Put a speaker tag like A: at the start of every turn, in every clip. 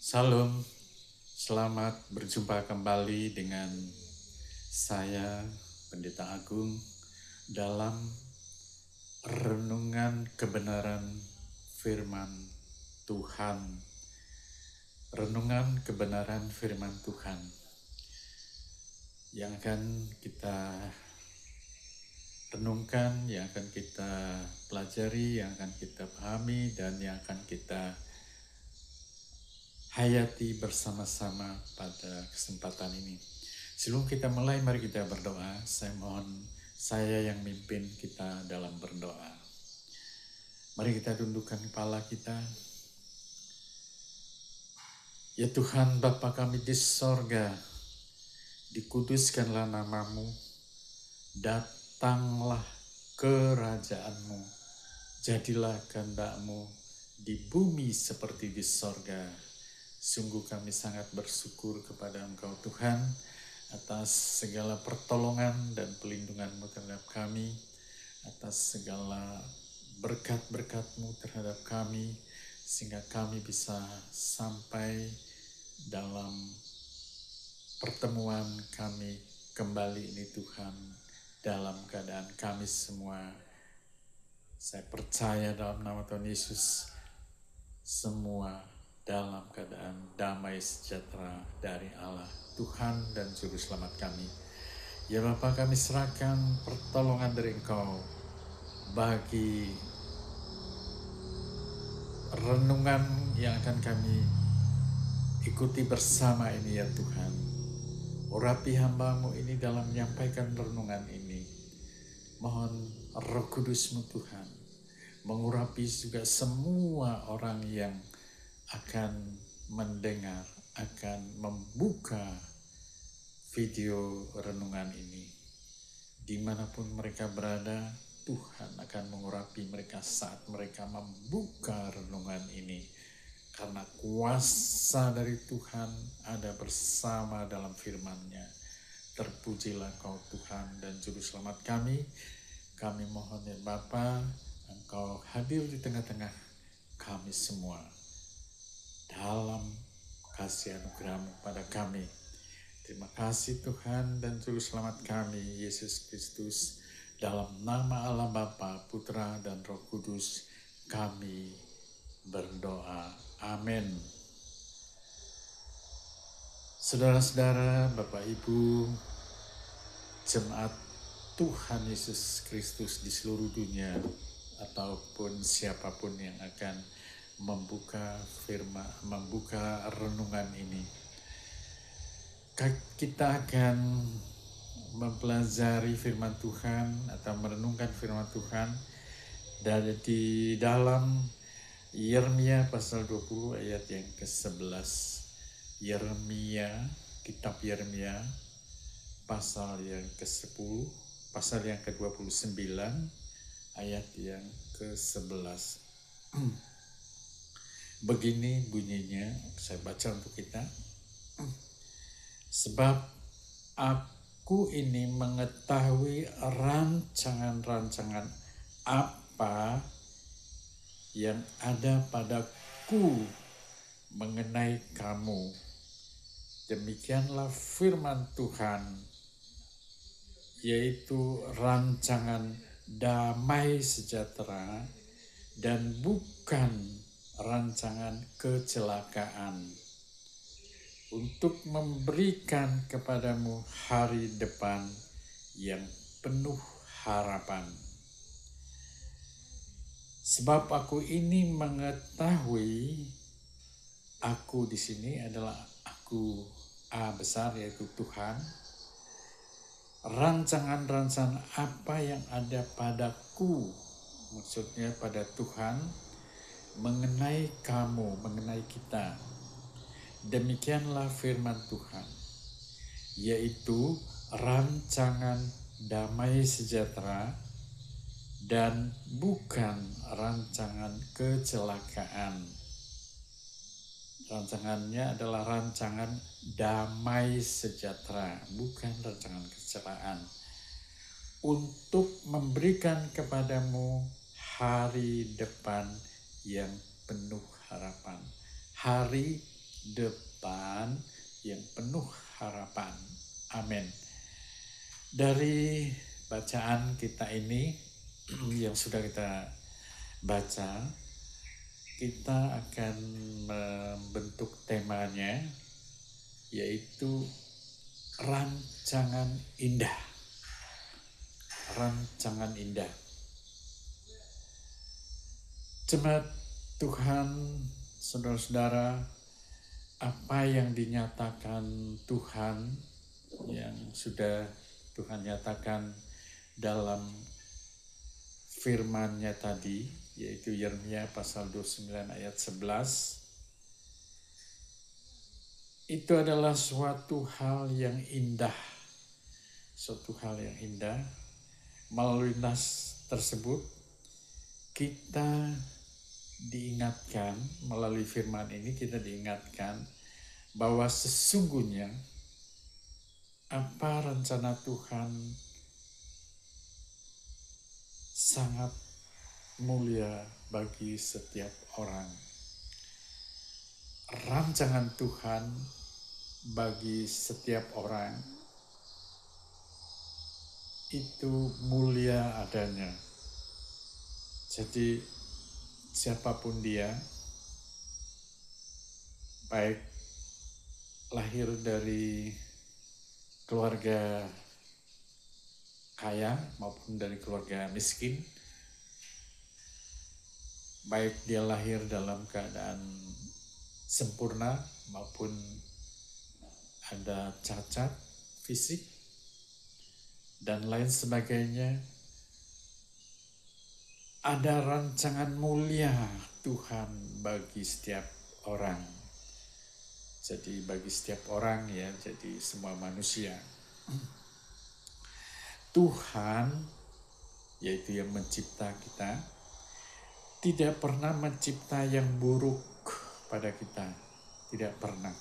A: Salam, selamat berjumpa kembali dengan saya, Pendeta Agung, dalam renungan kebenaran firman Tuhan. Renungan kebenaran firman Tuhan yang akan kita renungkan, yang akan kita pelajari, yang akan kita pahami, dan yang akan kita hayati bersama-sama pada kesempatan ini. Sebelum kita mulai, mari kita berdoa. Saya mohon saya yang mimpin kita dalam berdoa. Mari kita tundukkan kepala kita. Ya Tuhan, Bapa kami di sorga, dikuduskanlah namamu, datanglah kerajaanmu, jadilah kehendakmu di bumi seperti di sorga. Sungguh kami sangat bersyukur kepada Engkau Tuhan, atas segala pertolongan dan pelindungan-Mu terhadap kami, atas segala berkat-berkat-Mu terhadap kami, sehingga kami bisa sampai dalam pertemuan kami kembali ini Tuhan, dalam keadaan kami semua. Saya percaya dalam nama Tuhan Yesus, semua dalam keadaan damai sejahtera dari Allah, Tuhan dan Juru Selamat kami. Ya Bapa, kami serahkan pertolongan dari Engkau bagi renungan yang akan kami ikuti bersama ini ya Tuhan. Urapi hamba-Mu ini dalam menyampaikan renungan ini. Mohon Roh Kudus-Mu Tuhan mengurapi juga semua orang yang akan mendengar, akan membuka video renungan ini. Dimanapun mereka berada, Tuhan akan mengurapi mereka saat mereka membuka renungan ini. Karena kuasa dari Tuhan ada bersama dalam firman-Nya. Terpujilah Engkau Tuhan dan Juru Selamat kami. Kami mohon ya Bapa, Engkau hadir di tengah-tengah kami semua. Dalam kasih anugerah-Mu pada kami. Terima kasih Tuhan dan Juru Selamat kami, Yesus Kristus. Dalam nama Allah Bapa, Putra, dan Roh Kudus, kami berdoa. Amin. Saudara-saudara, Bapak Ibu, jemaat Tuhan Yesus Kristus di seluruh dunia, ataupun siapapun yang akan membuka renungan ini. Kita akan mempelajari firman Tuhan atau merenungkan firman Tuhan dari di dalam Yeremia pasal 20 ayat yang ke-11. Yeremia, kitab Yeremia pasal yang ke-10, pasal yang ke-29 ayat yang ke-11. Begini bunyinya, saya baca untuk kita. Sebab aku ini mengetahui rancangan-rancangan apa yang ada padaku mengenai kamu. Demikianlah firman Tuhan, yaitu rancangan damai sejahtera dan bukan rancangan kecelakaan, untuk memberikan kepadamu hari depan yang penuh harapan. Sebab aku ini mengetahui, aku di sini adalah aku A besar, yaitu Tuhan. Rancangan-rancangan apa yang ada padaku, maksudnya pada Tuhan, mengenai kamu, mengenai kita. Demikianlah firman Tuhan, yaitu rancangan damai sejahtera dan bukan rancangan kecelakaan. Rancangannya adalah rancangan damai sejahtera, bukan rancangan kecelakaan, untuk memberikan kepadamu hari depan yang penuh harapan. Hari depan yang penuh harapan. Amin. Dari bacaan kita ini yang sudah kita baca, kita akan membentuk temanya, yaitu rancangan indah. Rancangan indah. Jemaat Tuhan, saudara-saudara, apa yang dinyatakan Tuhan, yang sudah Tuhan nyatakan dalam firman-Nya tadi, yaitu Yeremia pasal 29 ayat 11, itu adalah suatu hal yang indah. Suatu hal yang indah. Melalui nas tersebut, kita diingatkan, melalui firman ini kita diingatkan bahwa sesungguhnya apa rencana Tuhan sangat mulia bagi setiap orang. Rancangan Tuhan bagi setiap orang itu mulia adanya. Jadi siapapun dia, baik lahir dari keluarga kaya maupun dari keluarga miskin, baik dia lahir dalam keadaan sempurna maupun ada cacat fisik dan lain sebagainya, ada rancangan mulia Tuhan bagi setiap orang. Jadi bagi setiap orang ya, jadi semua manusia. Tuhan, yaitu yang mencipta kita, tidak pernah mencipta yang buruk pada kita. Tidak pernah.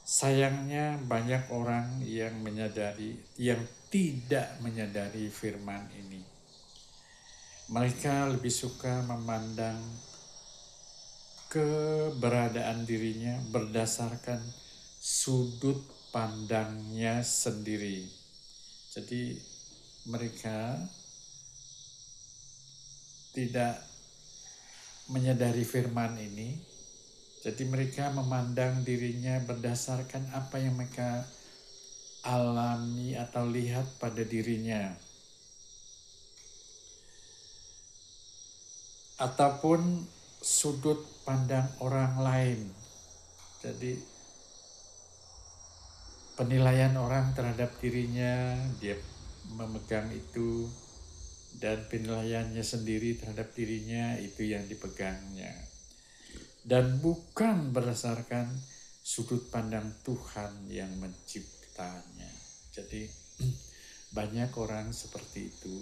A: Sayangnya banyak orang yang tidak menyadari firman ini. Mereka lebih suka memandang keberadaan dirinya berdasarkan sudut pandangnya sendiri. Jadi mereka tidak menyadari firman ini. Jadi mereka memandang dirinya berdasarkan apa yang mereka alami atau lihat pada dirinya. Ataupun sudut pandang orang lain. Jadi penilaian orang terhadap dirinya, dia memegang itu, dan penilaiannya sendiri terhadap dirinya itu yang dipegangnya. Dan bukan berdasarkan sudut pandang Tuhan yang menciptanya. Jadi banyak orang seperti itu.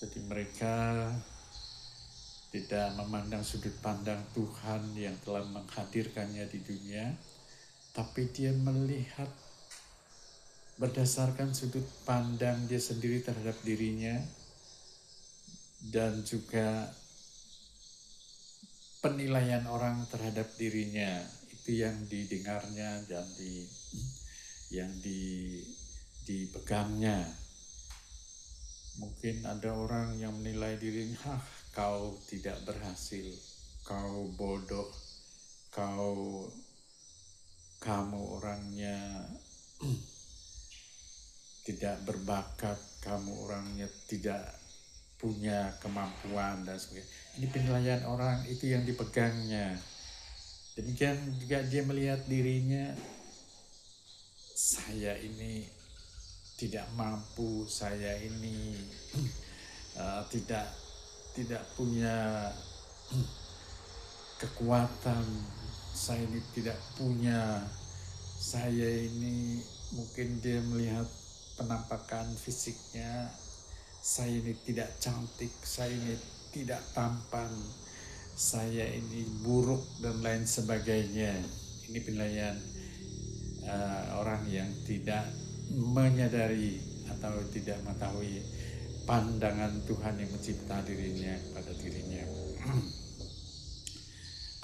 A: Jadi mereka tidak memandang sudut pandang Tuhan yang telah menghadirkannya di dunia, tapi dia melihat berdasarkan sudut pandang dia sendiri terhadap dirinya, dan juga penilaian orang terhadap dirinya, itu yang didengarnya dan dipegangnya. Mungkin ada orang yang menilai dirinya, kau tidak berhasil, kau bodoh, kamu orangnya tidak berbakat, kamu orangnya tidak punya kemampuan dan sebagainya. Ini penilaian orang, itu yang dipegangnya. Demikian juga dia melihat dirinya, saya ini tidak mampu, saya ini tidak punya kekuatan, saya ini tidak punya, saya ini mungkin dia melihat penampakan fisiknya, saya ini tidak cantik, saya ini tidak tampan, saya ini buruk dan lain sebagainya. Ini penilaian orang yang tidak menyadari atau tidak mengetahui pandangan Tuhan yang mencipta dirinya pada dirinya.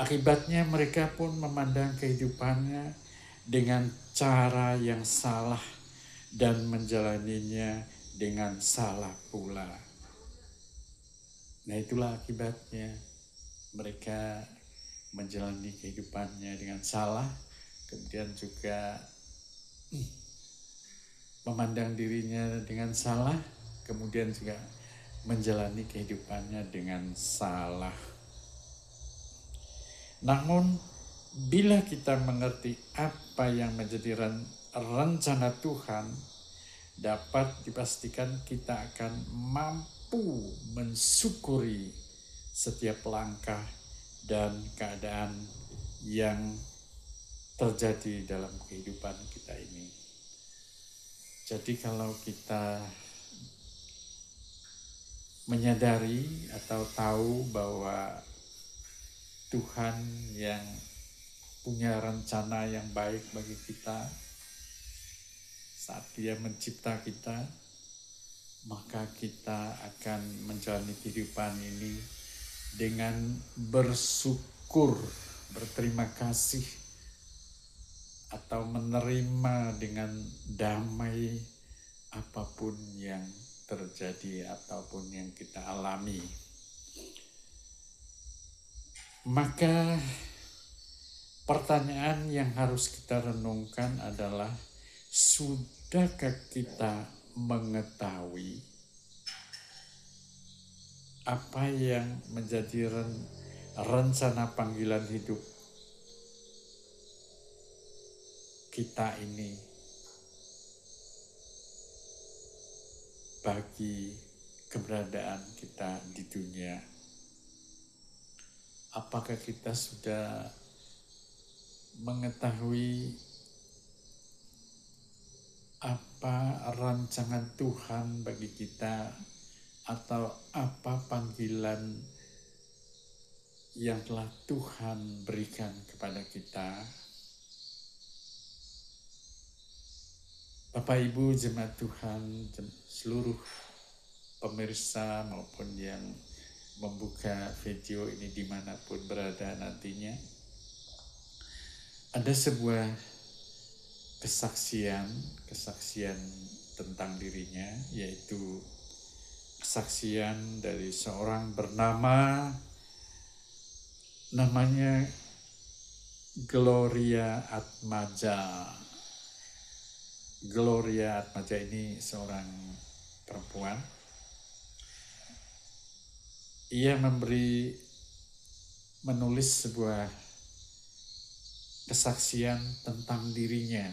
A: Akibatnya mereka pun memandang kehidupannya dengan cara yang salah dan menjalaninya dengan salah pula. Nah, itulah akibatnya mereka menjalani kehidupannya dengan salah, kemudian juga memandang dirinya dengan salah, kemudian juga menjalani kehidupannya dengan salah. Namun, bila kita mengerti apa yang menjadi rencana Tuhan, dapat dipastikan kita akan mampu mensyukuri setiap langkah dan keadaan yang terjadi dalam kehidupan kita ini. Jadi kalau kita menyadari atau tahu bahwa Tuhan yang punya rencana yang baik bagi kita saat Dia mencipta kita, maka kita akan menjalani kehidupan ini dengan bersyukur, berterima kasih, atau menerima dengan damai apapun yang terjadi ataupun yang kita alami. Maka pertanyaan yang harus kita renungkan adalah, sudahkah kita mengetahui apa yang menjadi rencana panggilan hidup kita ini bagi keberadaan kita di dunia? Apakah kita sudah mengetahui apa rancangan Tuhan bagi kita, atau apa panggilan yang telah Tuhan berikan kepada kita? Bapak Ibu jemaat Tuhan, seluruh pemirsa maupun yang membuka video ini dimanapun berada nantinya, ada sebuah kesaksian tentang dirinya, yaitu kesaksian dari seorang namanya Gloria Atmaja. Gloria Atmaja ini seorang perempuan. Ia menulis sebuah kesaksian tentang dirinya.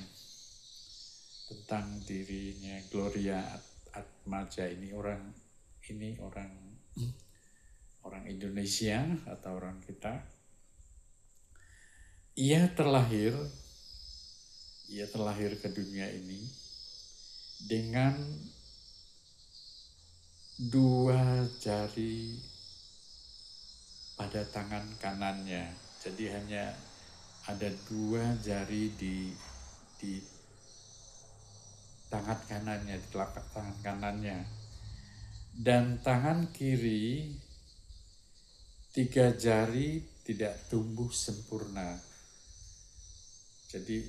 A: Gloria Atmaja ini orang Indonesia atau orang kita. Ia terlahir ke dunia ini dengan 2 jari pada tangan kanannya. Jadi hanya ada 2 jari di tangan kanannya, di telapak tangan kanannya. Dan tangan kiri 3 jari tidak tumbuh sempurna. Jadi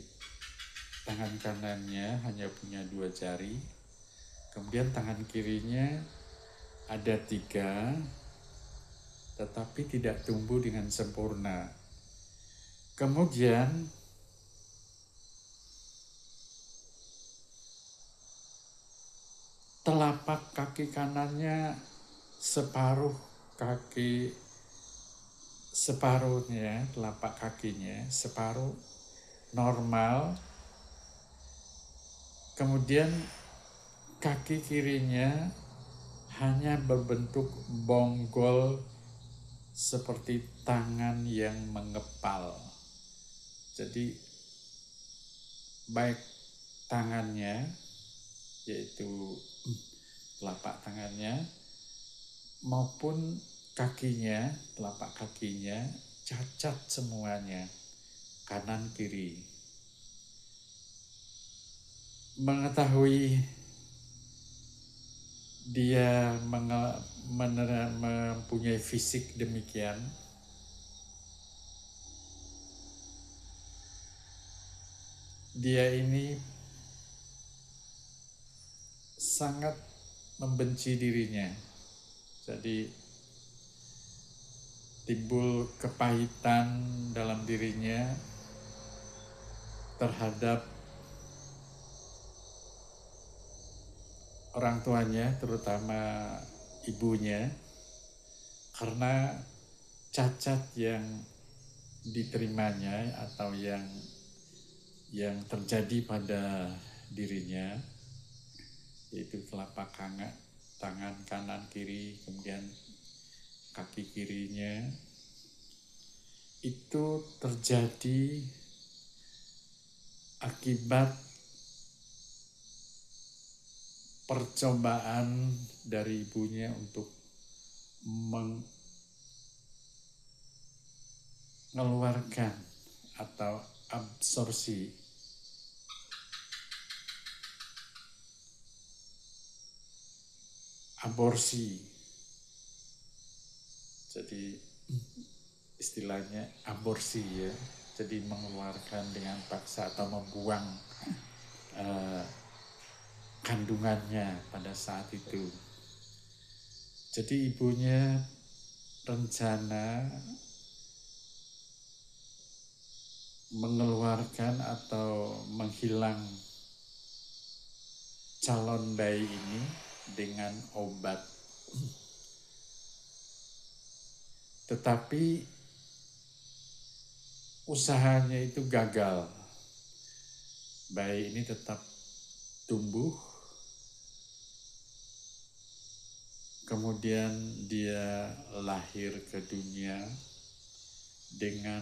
A: tangan kanannya hanya punya 2 jari, kemudian tangan kirinya ada 3, tetapi tidak tumbuh dengan sempurna. Kemudian telapak kaki kanannya telapak kakinya separuh normal. Kemudian kaki kirinya hanya berbentuk bonggol seperti tangan yang mengepal. Jadi baik tangannya, yaitu telapak tangannya, maupun kakinya, telapak kakinya cacat semuanya, kanan kiri. Mengetahui dia mempunyai fisik demikian, dia ini sangat membenci dirinya. Jadi timbul kepahitan dalam dirinya terhadap orang tuanya, terutama ibunya, karena cacat yang diterimanya atau yang terjadi pada dirinya, yaitu telapak tangan kanan kiri, kemudian kaki kirinya, itu terjadi akibat percobaan dari ibunya untuk mengeluarkan atau absorpsi aborsi. Jadi istilahnya aborsi ya. Jadi mengeluarkan dengan paksa atau membuang kandungannya pada saat itu. Jadi ibunya rencana mengeluarkan atau menghilang calon bayi ini dengan obat. Tetapi usahanya itu gagal. Bayi ini tetap tumbuh, kemudian dia lahir ke dunia dengan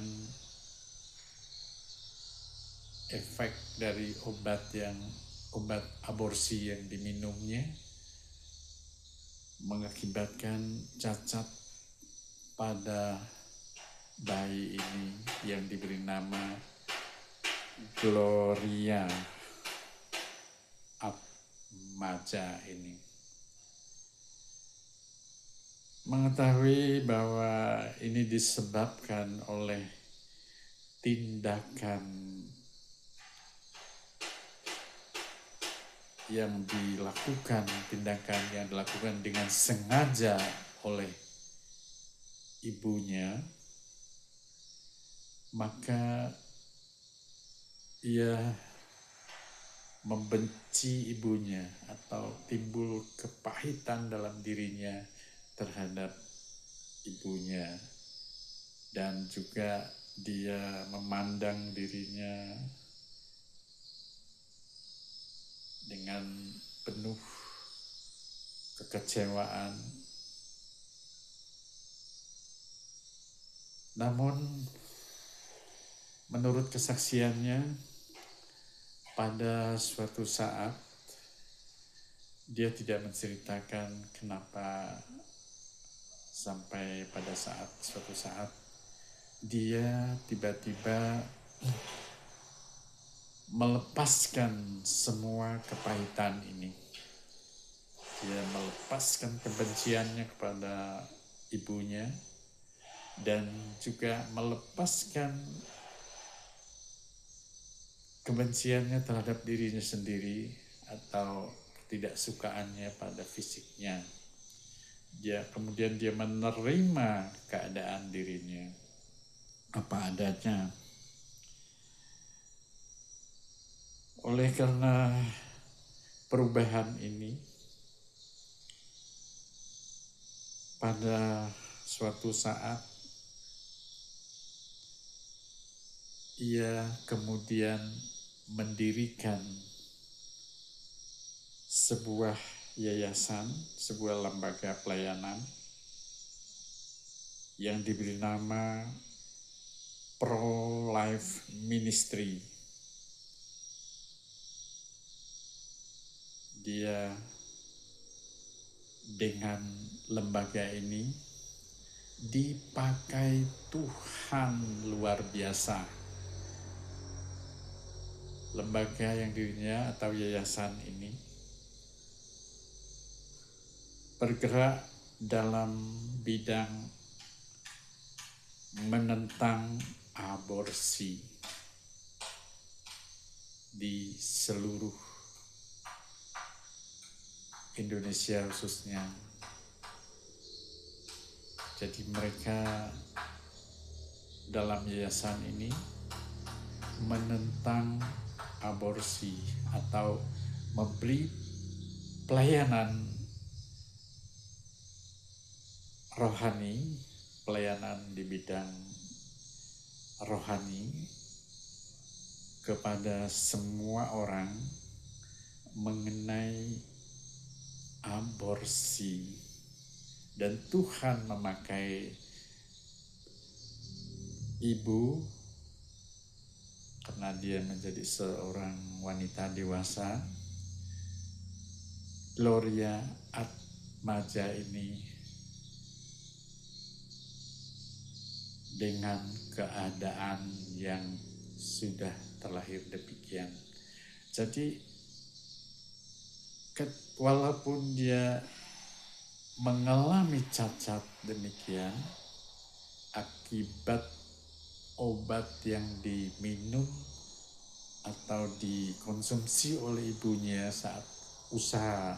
A: efek dari obat aborsi yang diminumnya mengakibatkan cacat pada bayi ini yang diberi nama Gloria Atmaja ini. Mengetahui bahwa ini disebabkan oleh tindakan yang dilakukan dengan sengaja oleh ibunya, maka ia membenci ibunya atau timbul kepahitan dalam dirinya terhadap ibunya, dan juga dia memandang dirinya dengan penuh kekecewaan. Namun menurut kesaksiannya, pada suatu saat dia tidak menceritakan kenapa sampai pada suatu saat dia tiba-tiba melepaskan semua kepahitan ini. Dia melepaskan kebenciannya kepada ibunya dan juga melepaskan kebenciannya terhadap dirinya sendiri atau ketidaksukaannya pada fisiknya. Kemudian dia menerima keadaan dirinya apa adanya. Oleh karena perubahan ini, pada suatu saat ia kemudian mendirikan sebuah yayasan, sebuah lembaga pelayanan yang diberi nama Pro-Life Ministry. Dia dengan lembaga ini dipakai Tuhan luar biasa. Lembaga yang dirinya atau yayasan ini bergerak dalam bidang menentang aborsi di seluruh Indonesia khususnya. Jadi mereka dalam yayasan ini menentang aborsi atau memberi pelayanan rohani, pelayanan di bidang rohani kepada semua orang mengenai aborsi. Dan Tuhan memakai ibu karena dia menjadi seorang wanita dewasa, Gloria Atmaja ini, dengan keadaan yang sudah terlahir demikian. Jadi walaupun dia mengalami cacat demikian akibat obat yang diminum atau dikonsumsi oleh ibunya saat usaha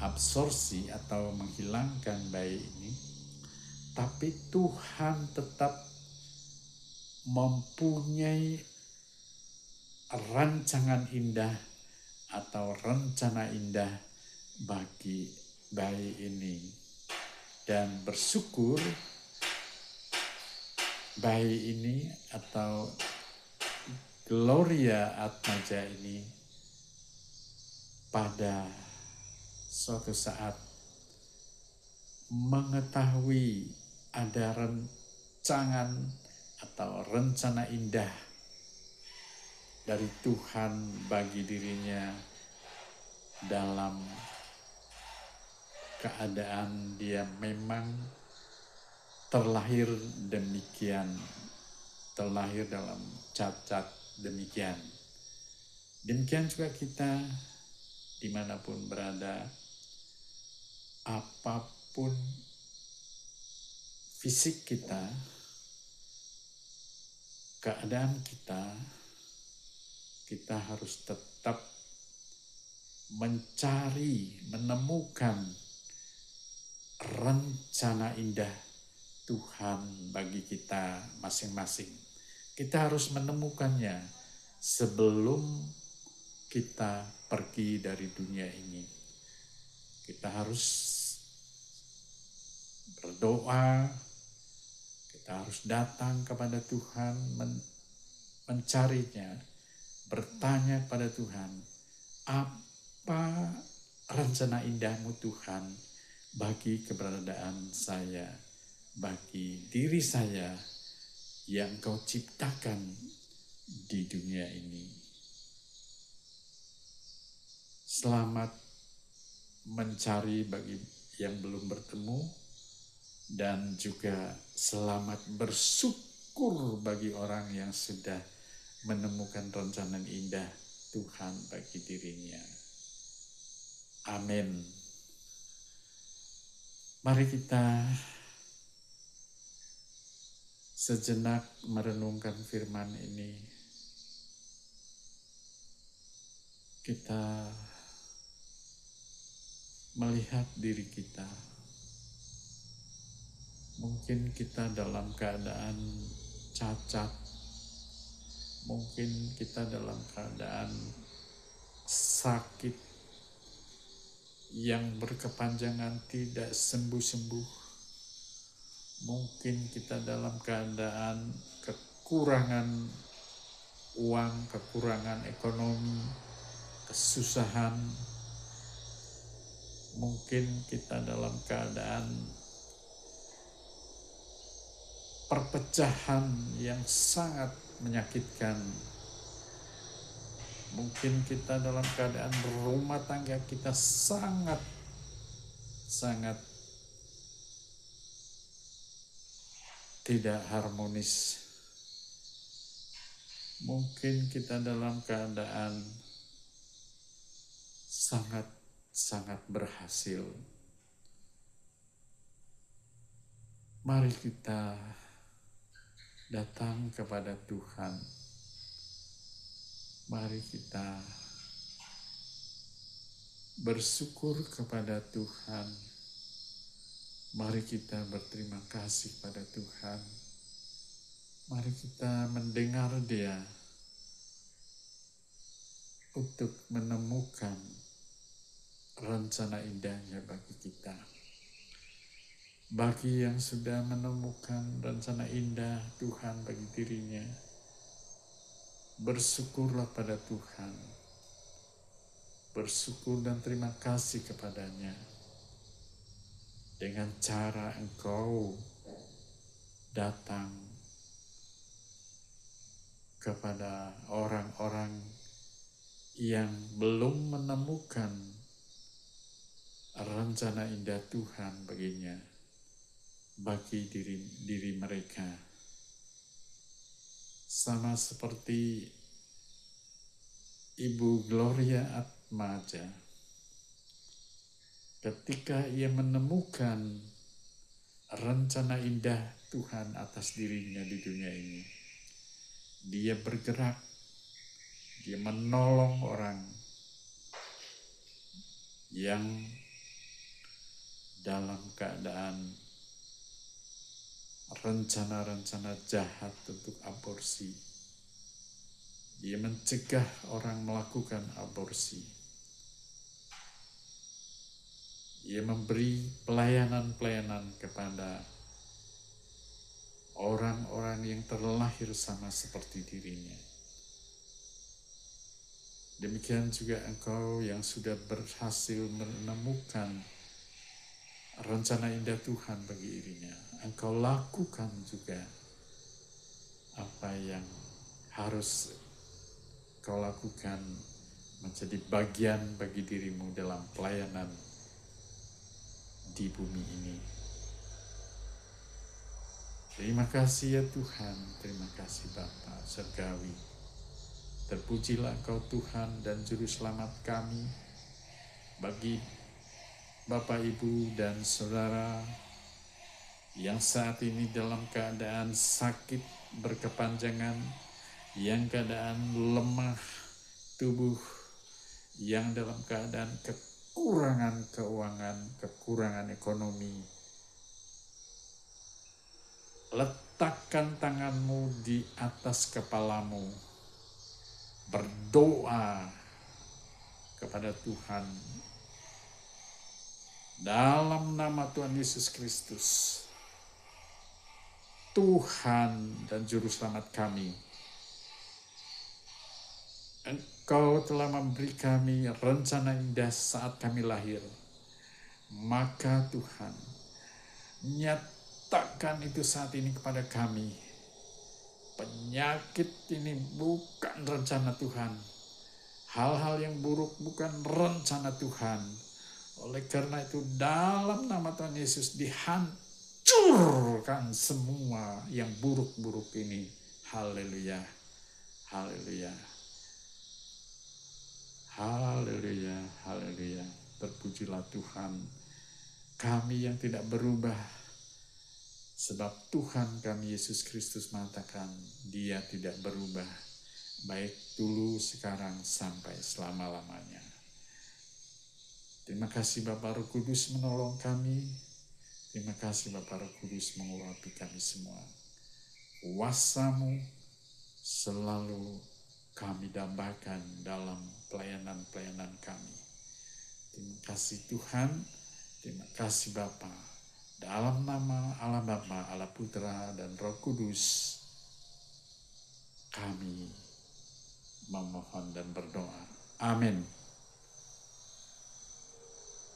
A: absorpsi atau menghilangkan bayi ini, tapi Tuhan tetap mempunyai rancangan indah atau rencana indah bagi bayi ini, dan bersyukur bayi ini atau Gloria Atmaja ini pada suatu saat mengetahui ada rancangan atau rencana indah dari Tuhan bagi dirinya dalam keadaan dia memang terlahir demikian, terlahir dalam cacat demikian. Demikian juga kita dimanapun berada, apapun fisik kita, keadaan kita, kita harus tetap mencari, menemukan rencana indah Tuhan bagi kita masing-masing. Kita harus menemukannya sebelum kita pergi dari dunia ini. Kita harus berdoa, kita harus datang kepada Tuhan, mencarinya, bertanya kepada Tuhan, apa rencana indahmu Tuhan bagi keberadaan saya, bagi diri saya yang Kau ciptakan di dunia ini. Selamat mencari bagi yang belum bertemu, dan juga selamat bersyukur bagi orang yang sudah menemukan rencana indah Tuhan bagi dirinya. Amin. Mari kita sejenak merenungkan firman ini. Kita melihat diri kita. Mungkin kita dalam keadaan cacat. Mungkin kita dalam keadaan sakit yang berkepanjangan tidak sembuh-sembuh. Mungkin kita dalam keadaan kekurangan uang, kekurangan ekonomi, kesusahan. Mungkin kita dalam keadaan perpecahan yang sangat menyakitkan. Mungkin kita dalam keadaan rumah tangga kita sangat tidak harmonis. Mungkin kita dalam keadaan sangat berhasil. Mari kita datang kepada Tuhan, Mari kita bersyukur kepada Tuhan. Mari kita berterima kasih pada Tuhan. Mari kita mendengar Dia untuk menemukan rencana indahnya bagi kita. Bagi yang sudah menemukan rencana indah Tuhan bagi dirinya, bersyukurlah pada Tuhan. Bersyukur dan terima kasih kepadanya. Dengan cara engkau datang kepada orang-orang yang belum menemukan rencana indah Tuhan baginya, bagi diri mereka. Sama seperti Ibu Gloria Atmaja, ketika ia menemukan rencana indah Tuhan atas dirinya di dunia ini, dia bergerak, dia menolong orang yang dalam keadaan rencana-rencana jahat untuk aborsi. Dia mencegah orang melakukan aborsi. Ia memberi pelayanan-pelayanan kepada orang-orang yang terlahir sama seperti dirinya. Demikian juga engkau yang sudah berhasil menemukan rencana indah Tuhan bagi dirinya. Engkau lakukan juga apa yang harus kau lakukan menjadi bagian bagi dirimu dalam pelayanan di bumi ini. Terima kasih ya Tuhan, terima kasih Bapa Surgawi. Terpujilah Engkau Tuhan dan Juru Selamat kami. Bagi Bapak, Ibu, dan Saudara yang saat ini dalam keadaan sakit berkepanjangan, yang keadaan lemah tubuh, yang dalam keadaan kekurangan keuangan, kekurangan ekonomi, letakkan tanganmu di atas kepalamu, berdoa kepada Tuhan dalam nama Tuhan Yesus Kristus, Tuhan dan Juru Selamat kami. Engkau telah memberi kami rencana indah saat kami lahir. Maka Tuhan, nyatakan itu saat ini kepada kami. Penyakit ini bukan rencana Tuhan. Hal-hal yang buruk bukan rencana Tuhan. Oleh karena itu dalam nama Tuhan Yesus dihancurkan semua yang buruk-buruk ini. Haleluya. Haleluya. Haleluya, haleluya. Terpujilah Tuhan, kami yang tidak berubah. Sebab Tuhan kami Yesus Kristus mengatakan, Dia tidak berubah. Baik dulu, sekarang, sampai selama-lamanya. Terima kasih Bapa Roh Kudus menolong kami. Terima kasih Bapa Roh Kudus mengurapi kami semua. Kuasa-Mu selalu kami dambakan dalam pelayanan-pelayanan kami. Terima kasih Tuhan, terima kasih Bapa. Dalam nama Allah Bapa, Allah Putra, dan Roh Kudus, kami memohon dan berdoa. Amin.